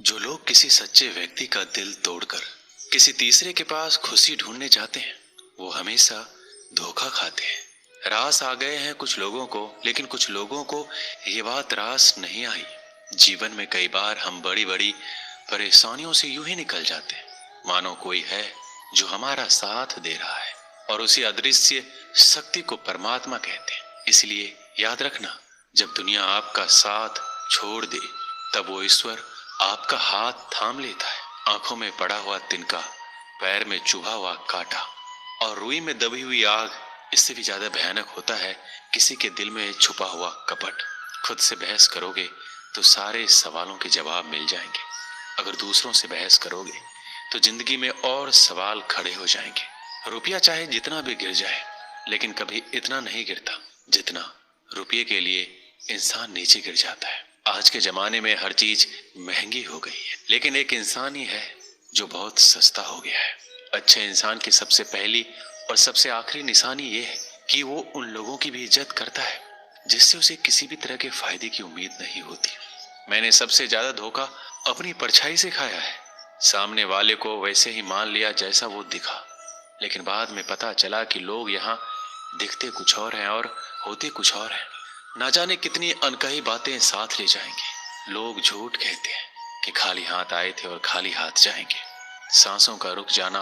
जो लोग किसी सच्चे व्यक्ति का दिल तोड़कर किसी तीसरे के पास खुशी ढूंढने जाते हैं, वो हमेशा धोखा खाते हैं। रास आ गए हैं कुछ लोगों को, लेकिन कुछ लोगों को ये बात रास नहीं आई। जीवन में कई बार हम बड़ी बड़ी परेशानियों से यूं ही निकल जाते हैं, मानो कोई है जो हमारा साथ दे रहा है, और उसी अदृश्य शक्ति को परमात्मा कहते हैं। इसलिए याद रखना, जब दुनिया आपका साथ छोड़ दे, तब वो ईश्वर आपका हाथ थाम लेता है। आंखों में पड़ा हुआ तिनका, पैर में चुभा हुआ कांटा और रुई में दबी हुई आग, इससे भी ज्यादा भयानक होता है किसी के दिल में छुपा हुआ कपट। खुद से बहस करोगे तो सारे सवालों के जवाब मिल जाएंगे। अगर दूसरों से बहस करोगे तो जिंदगी में और सवाल खड़े हो जाएंगे। रुपया चाहे जितना भी गिर जाए, लेकिन कभी इतना नहीं गिरता जितना रुपये के लिए इंसान नीचे गिर जाता है। आज के जमाने में हर चीज महंगी हो गई है, लेकिन एक इंसान ही है जो बहुत सस्ता हो गया है। अच्छे इंसान की सबसे पहली और सबसे आखिरी निशानी ये है कि वो उन लोगों की भी इज्जत करता है जिससे उसे किसी भी तरह के फायदे की उम्मीद नहीं होती। मैंने सबसे ज्यादा धोखा अपनी परछाई से खाया है। सामने वाले को वैसे ही मान लिया जैसा वो दिखा, लेकिन बाद में पता चला कि लोग यहाँ दिखते कुछ और हैं और होते कुछ और हैं। ना जाने कितनी अनकही बातें साथ ले जाएंगे। लोग झूठ कहते हैं कि खाली हाथ आए थे और खाली हाथ जाएंगे। सांसों का रुक जाना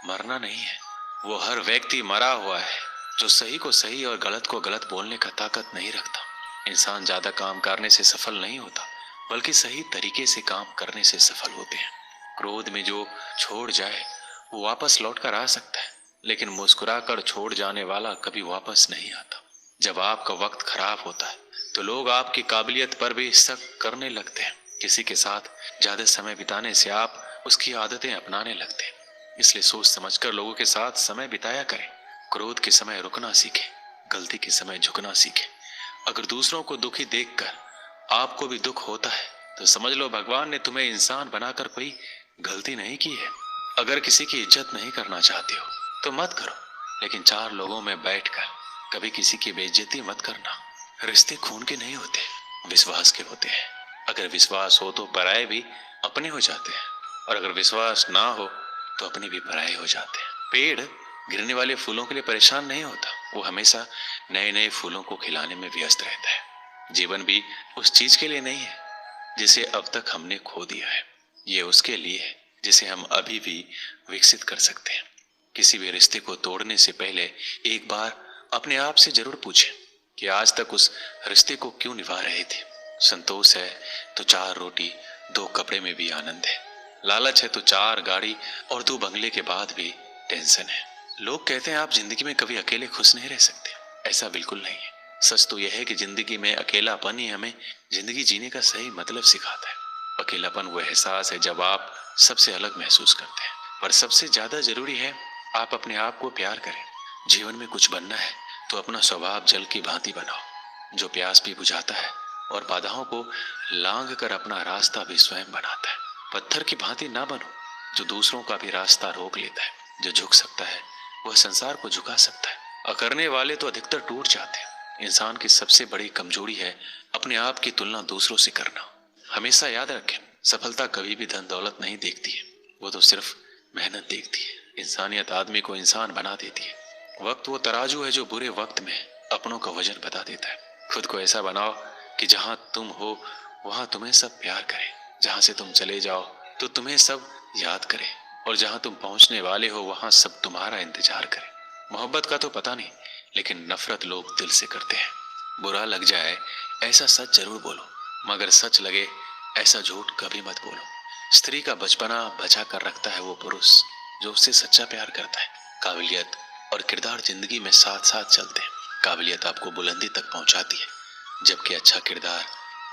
मरना नहीं है, वो हर व्यक्ति मरा हुआ है जो सही को सही और गलत को गलत बोलने का ताकत नहीं रखता। इंसान ज्यादा काम करने से सफल नहीं होता, बल्कि सही तरीके से काम करने से सफल होते हैं। क्रोध में जो छोड़ जाए वो वापस लौट कर आ सकता है, लेकिन मुस्कुरा कर छोड़ जाने वाला कभी वापस नहीं आता। जब आपका वक्त खराब होता है तो लोग आपकी काबिलियत पर भी शक करने लगते हैं। किसी के साथ ज्यादा समय बिताने से आप उसकी आदतें अपनाने लगते हैं। इसलिए सोच समझकर लोगों के साथ समय बिताया करें। क्रोध के समय रुकना सीखें, गलती के समय झुकना सीखें। अगर दूसरों को दुखी देखकर आपको भी दुख होता है तो समझ लो भगवान ने तुम्हें इंसान बनाकर कोई गलती नहीं की है। अगर किसी की इज्जत नहीं करना चाहते हो तो मत करो, लेकिन चार लोगों में बैठकर कभी किसी की बेइज्जती मत करना। रिश्ते खून के नहीं होते, विश्वास के होते हैं। अगर विश्वास हो तो पराये भी अपने हो जाते हैं, और अगर विश्वास ना हो तो अपने भी पराये हो जाते हैं। पेड़ गिरने वाले फूलों के लिए परेशान नहीं होता, वो हमेशा नए नए फूलों को खिलाने में व्यस्त रहता है। जीवन भी उस चीज के लिए नहीं है जिसे अब तक हमने खो दिया है, ये उसके लिए है जिसे हम अभी भी विकसित कर सकते हैं। किसी भी रिश्ते को तोड़ने से पहले एक बार अपने आप से जरूर पूछें कि आज तक उस रिश्ते को क्यों निभा रहे थे। संतोष है तो 4 रोटी 2 कपड़े में भी आनंद है। लालच है तो 4 गाड़ी और 2 बंगले के बाद भी टेंशन है। लोग कहते हैं आप जिंदगी में कभी अकेले खुश नहीं रह सकते। ऐसा बिल्कुल नहीं है। सच तो यह है कि जिंदगी में अकेलापन ही हमें जिंदगी जीने का सही मतलब सिखाता है। अकेलापन वो एहसास है जब आप सबसे अलग महसूस करते हैं। पर सबसे ज्यादा जरूरी है आप अपने आप को प्यार करें। जीवन में कुछ बनना है तो अपना स्वभाव जल की भांति बनाओ, जो प्यास भी बुझाता है और बाधाओं को लांघ कर अपना रास्ता भी स्वयं बनाता है। पत्थर की भांति ना बनो जो दूसरों का भी रास्ता रोक लेता है। जो झुक सकता है वह संसार को झुका सकता है। अकड़ने वाले तो अधिकतर टूट जाते हैं। इंसान की सबसे बड़ी कमजोरी है अपने आप की तुलना दूसरों से करना। हमेशा याद रखें, सफलता कभी भी धन दौलत नहीं देखती है, वो तो सिर्फ मेहनत देखती है। इंसानियत आदमी को इंसान बना देती है। वक्त वो तराजू है जो बुरे वक्त में अपनों का वजन बता देता है। खुद को ऐसा बनाओ कि जहां तुम हो वहां तुम्हें सब प्यार करें, जहां से तुम चले जाओ तो तुम्हें सब याद करें, और जहां तुम पहुंचने वाले हो वहां सब तुम्हारा इंतजार करें। मोहब्बत का तो पता नहीं, लेकिन नफरत लोग दिल से करते हैं। बुरा लग जाए ऐसा सच जरूर बोलो, मगर सच लगे ऐसा झूठ कभी मत बोलो। स्त्री का बचपना बचा कर रखता है वो पुरुष जो उससे सच्चा प्यार करता है। काबिलियत और किरदार जिंदगी में साथ साथ चलते हैं। काबिलियत आपको बुलंदी तक पहुंचाती है, जबकि अच्छा किरदार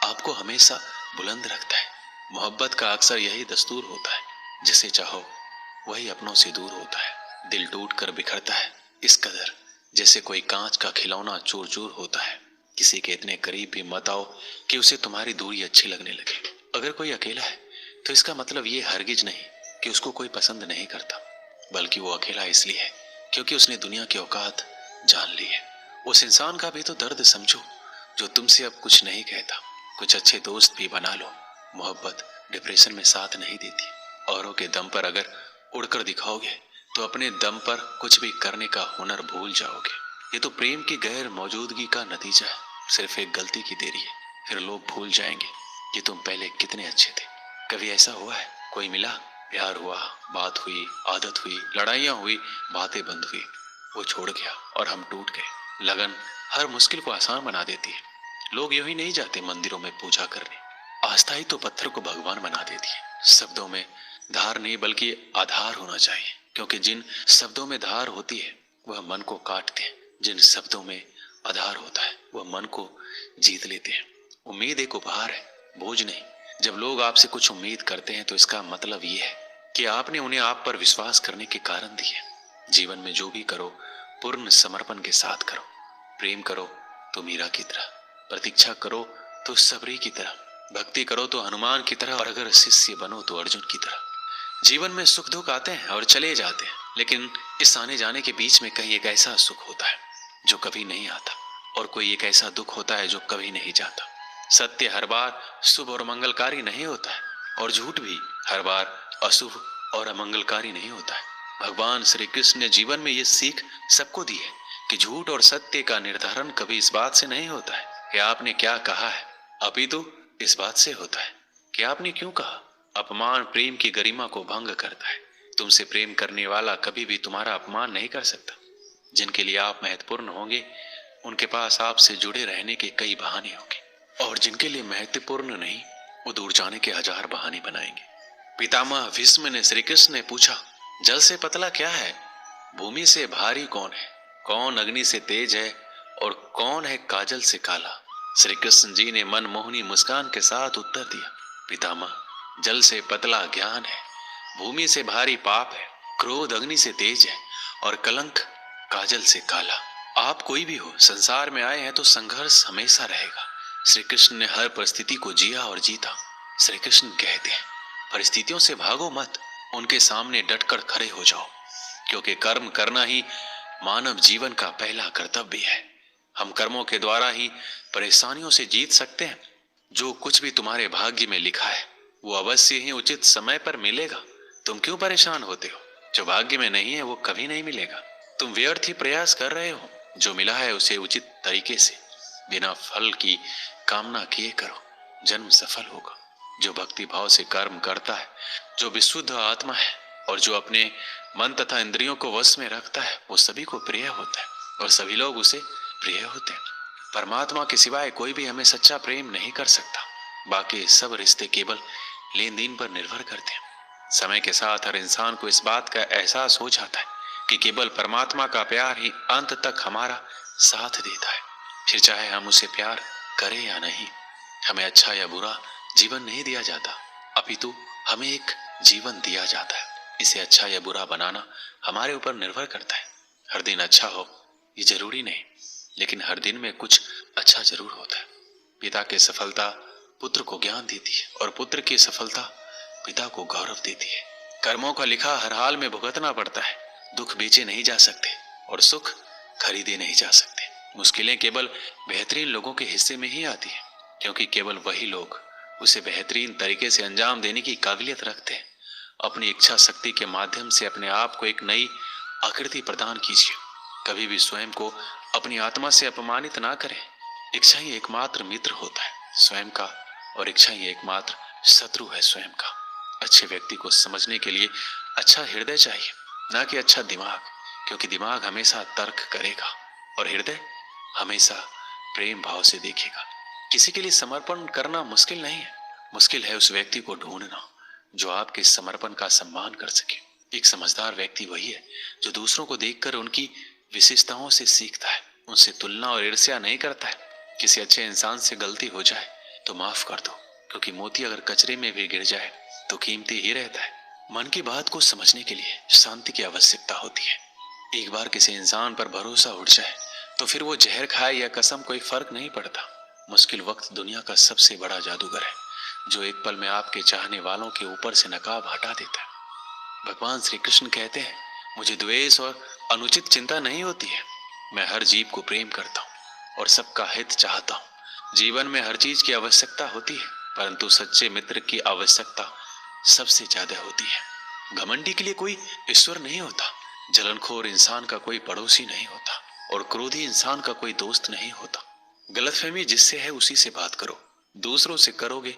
आपको हमेशा बुलंद रखता है। मोहब्बत का अक्सर यही दस्तूर होता है, जिसे चाहो वही अपनों से दूर होता है। दिल टूट कर बिखरता है इस कदर जैसे कोई कांच का खिलौना चूर चूर होता है। किसी के इतने करीब भी मत आओ कि उसे तुम्हारी दूरी अच्छी लगने लगे। अगर कोई अकेला है तो इसका मतलब ये हरगिज नहीं कि उसको कोई पसंद नहीं करता, बल्कि वो अकेला इसलिए है क्योंकि उसने दुनिया की औकात जान ली है। उस इंसान का भी तो दर्द समझो जो तुमसे अब कुछ नहीं कहता। कुछ अच्छे दोस्त भी बना लो। मोहब्बत डिप्रेशन में साथ नहीं देती। औरों के दम पर अगर उड़कर दिखाओगे तो अपने दम पर कुछ भी करने का हुनर भूल जाओगे। ये तो प्रेम की गैर मौजूदगी का नतीजा है। सिर्फ एक गलती की देरी है, फिर लोग भूल जाएंगे कि तुम पहले कितने अच्छे थे। कभी ऐसा हुआ है, कोई मिला, प्यार हुआ, बात हुई, आदत हुई, लड़ाइयाँ हुई, बातें बंद हुई, वो छोड़ गया और हम टूट गए। लगन हर मुश्किल को आसान बना देती है। लोग यूं ही नहीं जाते मंदिरों में पूजा करने। आस्था ही तो पत्थर को भगवान बना देती है। शब्दों में धार नहीं बल्कि आधार होना चाहिए, क्योंकि जिन शब्दों में धार होती है वह मन को काटते हैं। जिन शब्दों में आधार होता है वह मन को जीत लेते हैं। उम्मीद एक उपहार है, बोझ नहीं। जब लोग आपसे कुछ उम्मीद करते हैं तो इसका मतलब ये है कि आपने उन्हें आप पर विश्वास करने के कारण दिए। जीवन में जो भी करो पूर्ण समर्पण के साथ करो। प्रेम करो तो मीरा की तरह, प्रतीक्षा करो तो सबरी की तरह, भक्ति करो तो हनुमान की तरह, और अगर शिष्य बनो तो अर्जुन की तरह। जीवन में सुख दुख आते हैं और चले जाते हैं, लेकिन इस आने जाने के बीच में कहीं एक ऐसा सुख होता है जो कभी नहीं आता, और कोई एक ऐसा दुख होता है जो कभी नहीं जाता। सत्य हर बार शुभ और मंगलकारी नहीं होता है, और झूठ भी हर बार अशुभ और अमंगलकारी नहीं होता है। भगवान श्री कृष्ण ने जीवन में ये सीख सबको दी है कि झूठ और सत्य का निर्धारण कभी इस बात से नहीं होता है कि आपने क्या कहा है, अपितु इस बात से होता है कि आपने क्यों कहा। अपमान प्रेम की गरिमा को भंग करता है। तुमसे प्रेम करने वाला कभी भी तुम्हारा अपमान नहीं कर सकता। जिनके लिए आप महत्वपूर्ण होंगे उनके पास आपसे जुड़े रहने के कई बहाने होंगे, और जिनके लिए महत्वपूर्ण नहीं वो दूर जाने के हजार बहाने बनाएंगे। पितामह भीष्म ने श्री कृष्ण ने पूछा, जल से पतला क्या है, भूमि से भारी कौन है, कौन अग्नि से तेज है और कौन है काजल से काला। श्री कृष्ण जी ने मनमोहनी मुस्कान के साथ उत्तर दिया, पितामह, जल से पतला ज्ञान है, भूमि से भारी पाप है, क्रोध अग्नि से तेज है और कलंक काजल से काला। आप कोई भी हो, संसार में आए हैं तो संघर्ष हमेशा रहेगा। श्री कृष्ण ने हर परिस्थिति को जिया और जीता। श्री कृष्ण कहते हैं, परिस्थितियों से भागो मत, उनके सामने डटकर खड़े हो जाओ, क्योंकि कर्म करना ही मानव जीवन का पहला कर्तव्य है। हम कर्मों के द्वारा ही परेशानियों से जीत सकते हैं। जो कुछ भी तुम्हारे भाग्य में लिखा है वो अवश्य ही उचित समय पर मिलेगा। तुम क्यों परेशान होते हो? जो भाग्य में नहीं है वो कभी नहीं मिलेगा। तुम व्यर्थ ही प्रयास कर रहे हो। जो मिला है उसे उचित तरीके से बिना फल की कामना किए करो, जन्म सफल होगा। जो भक्ति भाव से कर्म करता है, जो विशुद्ध आत्मा है और जो अपने मन तथा इंद्रियों को वश में रखता है, वो सभी को प्रिय होता है और सभी लोग उसे प्रिय होते हैं। परमात्मा के सिवाय कोई भी हमें सच्चा प्रेम नहीं कर सकता। बाकी सब रिश्ते केवल लेन देन पर निर्भर करते हैं। समय के साथ हर इंसान को इस बात का एहसास हो जाता है कि केवल परमात्मा का प्यार ही अंत तक हमारा साथ देता है। फिर चाहे हम उसे प्यार करें या नहीं, हमें अच्छा या बुरा जीवन नहीं दिया जाता, अपितु हमें एक जीवन दिया जाता है। इसे अच्छा या बुरा बनाना हमारे ऊपर निर्भर करता है। हर दिन अच्छा हो ये जरूरी नहीं, लेकिन हर दिन में कुछ अच्छा जरूर होता है। पिता की सफलता पुत्र को ज्ञान देती है और पुत्र की सफलता पिता को गौरव देती है। कर्मों का लिखा हर हाल में भुगतना पड़ता है। दुख बेचे नहीं जा सकते और सुख खरीदे नहीं जा सकते। मुश्किलें केवल बेहतरीन लोगों के हिस्से में ही आती है, क्योंकि केवल वही लोग उसे बेहतरीन तरीके से अंजाम देने की काबिलियत रखते हैं। अपनी इच्छा शक्ति के माध्यम से अपने आप को एक नई आकृति प्रदान कीजिए। कभी भी स्वयं को अपनी आत्मा से अपमानित ना करें। इच्छा ही एकमात्र मित्र होता है स्वयं का, और इच्छा ही एकमात्र शत्रु है स्वयं का। अच्छे व्यक्ति को समझने के लिए अच्छा हृदय चाहिए, ना कि अच्छा दिमाग, क्योंकि दिमाग हमेशा तर्क करेगा और हृदय हमेशा प्रेम भाव से देखेगा। किसी के लिए समर्पण करना मुश्किल नहीं है, मुश्किल है उस व्यक्ति को ढूंढना जो आपके समर्पण का सम्मान कर सके। एक समझदार व्यक्ति वही है जो दूसरों को देखकर उनकी विशेषताओं से सीखता है, उनसे तुलना और ईर्ष्या नहीं करता है। किसी अच्छे इंसान से गलती हो जाए तो माफ कर दो, क्योंकि मोती अगर कचरे में भी गिर जाए तो कीमती ही रहता है। मन की बात को समझने के लिए शांति की आवश्यकता होती है। एक बार किसी इंसान पर भरोसा उठ जाए तो फिर वो जहर खाए या कसम कोई फर्क नहीं पड़ता। मुश्किल वक्त दुनिया का सबसे बड़ा जादूगर है, जो एक पल में आपके चाहने वालों के ऊपर से नकाब हटा देता है। भगवान श्री कृष्ण कहते हैं, मुझे द्वेष और अनुचित चिंता नहीं होती है। मैं हर जीव को प्रेम करता हूँ और सबका हित चाहता हूँ। जीवन में हर चीज की आवश्यकता होती है, परंतु सच्चे मित्र की आवश्यकता सबसे ज्यादा होती है। घमंडी के लिए कोई ईश्वर नहीं होता, जलनखोर इंसान का कोई पड़ोसी नहीं होता और क्रोधी इंसान का कोई दोस्त नहीं होता। गलतफहमी जिससे है उसी से बात करो, दूसरों से करोगे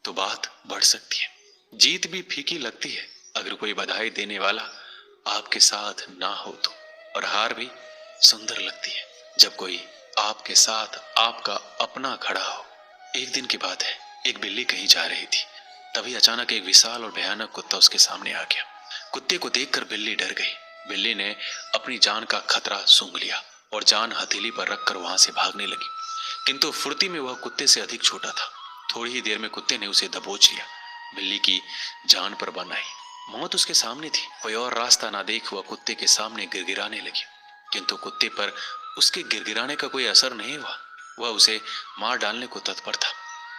तो बात बढ़ सकती है। जीत भी फीकी लगती है अगर कोई बधाई देने वाला आपके साथ ना हो तो, और हार भी सुंदर लगती है जब कोई आपके साथ आपका अपना खड़ा हो। एक दिन की बात है, एक बिल्ली कहीं जा रही थी, तभी अचानक एक विशाल और भयानक कुत्ता उसके सामने आ गया। कुत्ते को देखकर बिल्ली डर गई। बिल्ली ने अपनी जान का खतरा सूंघ लिया और जान हथेली पर रखकर वहां से भागने लगी, किंतु फुर्ती में वह कुत्ते से अधिक छोटा था। थोड़ी ही देर में कुत्ते ने उसे दबोच लिया। बिल्ली की जान पर बन आई, मौत उसके सामने थी। कोई और रास्ता ना देख वह कुत्ते के सामने गिड़गिड़ाने लगी, किंतु कुत्ते पर उसके गिड़गिड़ाने का कोई असर नहीं हुआ। वह उसे मार डालने को तत्पर था।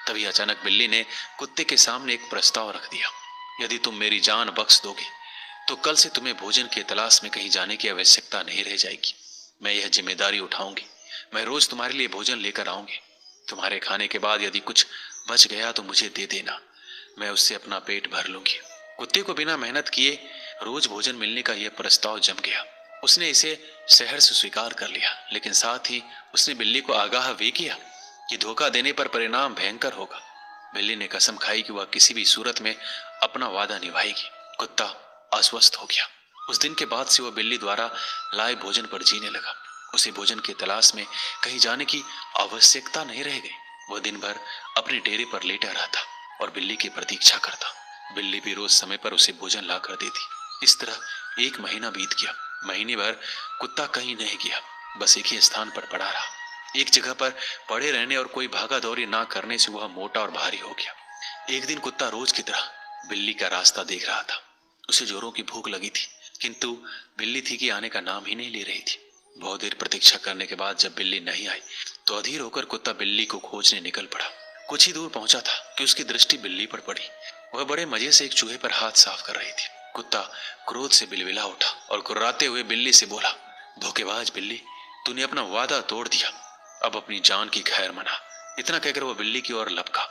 तभी अचानक बिल्ली ने कुत्ते के सामने एक प्रस्ताव रख दिया, यदि तुम मेरी जान बख्श दोगे तो कल से तुम्हें भोजन की तलाश में कहीं जाने की आवश्यकता नहीं रह जाएगी। मैं यह जिम्मेदारी उठाऊंगी, मैं रोज तुम्हारे लिए भोजन लेकर आऊंगी। तुम्हारे खाने के बाद यदि कुछ बच गया तो मुझे दे देना, मैं उससे अपना पेट भर लूंगी। कुत्ते को बिना मेहनत किए रोज भोजन मिलने का यह प्रस्ताव जम गया। उसने इसे शहर से स्वीकार कर लिया, लेकिन साथ ही उसने बिल्ली को आगाह भी किया कि धोखा देने पर परिणाम भयंकर होगा। बिल्ली ने कसम खाई कि वह किसी भी सूरत में अपना वादा निभाएगी। कुत्ता आश्वस्त हो गया। उस दिन के बाद से वह बिल्ली द्वारा लाए भोजन पर जीने लगा। उसे भोजन की तलाश में कहीं जाने की आवश्यकता नहीं रह गई। वह दिन भर अपने डेरे पर लेटा रहता और बिल्ली की प्रतीक्षा करता। बिल्ली भी रोज समय पर उसे भोजन ला कर देती। इस तरह एक महीना बीत गया। महीने भर कुत्ता कहीं नहीं गया, बस एक ही स्थान पर पड़ा रहा। एक जगह पर पड़े रहने और कोई भागा दौड़ी ना करने से वह मोटा और भारी हो गया। एक दिन कुत्ता रोज की तरह बिल्ली का रास्ता देख रहा था। उसे जोरों की भूख लगी थी, किंतु बिल्ली थी कि आने का नाम ही नहीं ले रही थी। बहुत देर प्रतीक्षा करने के बाद जब बिल्ली नहीं आई तो अधीर होकर कुत्ता बिल्ली को खोजने निकल पड़ा। कुछ ही दूर पहुंचा था कि उसकी दृष्टि बिल्ली पर पड़ी। वह बड़े मजे से एक चूहे पर हाथ साफ कर रही थी। कुत्ता क्रोध से बिलबिला उठा और कुर्राते हुए बिल्ली से बोला, धोखेबाज बिल्ली, तूने अपना वादा तोड़ दिया, अब अपनी जान की खैर मना। इतना कहकर वह बिल्ली की ओर लपका।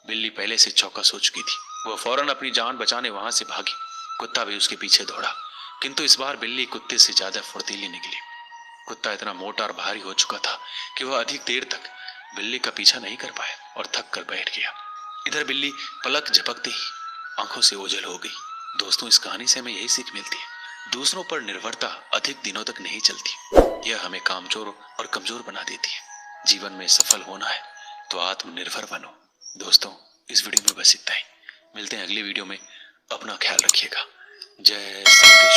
बिल्ली पहले से चौकस हो चुकी थी। वह फौरन अपनी जान बचाने वहां से भागी। कुत्ता भी उसके पीछे दौड़ा, किंतु इस बार बिल्ली कुत्ते से ज्यादा फुर्तीली निकली। कुत्ता इतना मोटा और भारी हो चुका था कि वह अधिक देर तक बिल्ली का पीछा नहीं कर पाया और थक कर बैठ गया। इधर बिल्ली पलक झपकते ही आंखों से ओझल हो गई। दोस्तों, इस कहानी से हमें यही सीख मिलती है, दूसरों पर निर्भरता अधिक दिनों तक नहीं चलती। यह हमें कामचोर और कमजोर बना देती है। जीवन में सफल होना है तो आत्मनिर्भर बनो। दोस्तों, इस वीडियो में बस इतना ही। मिलते हैं अगली वीडियो में। अपना ख्याल रखिएगा। जय श्री कृष्ण।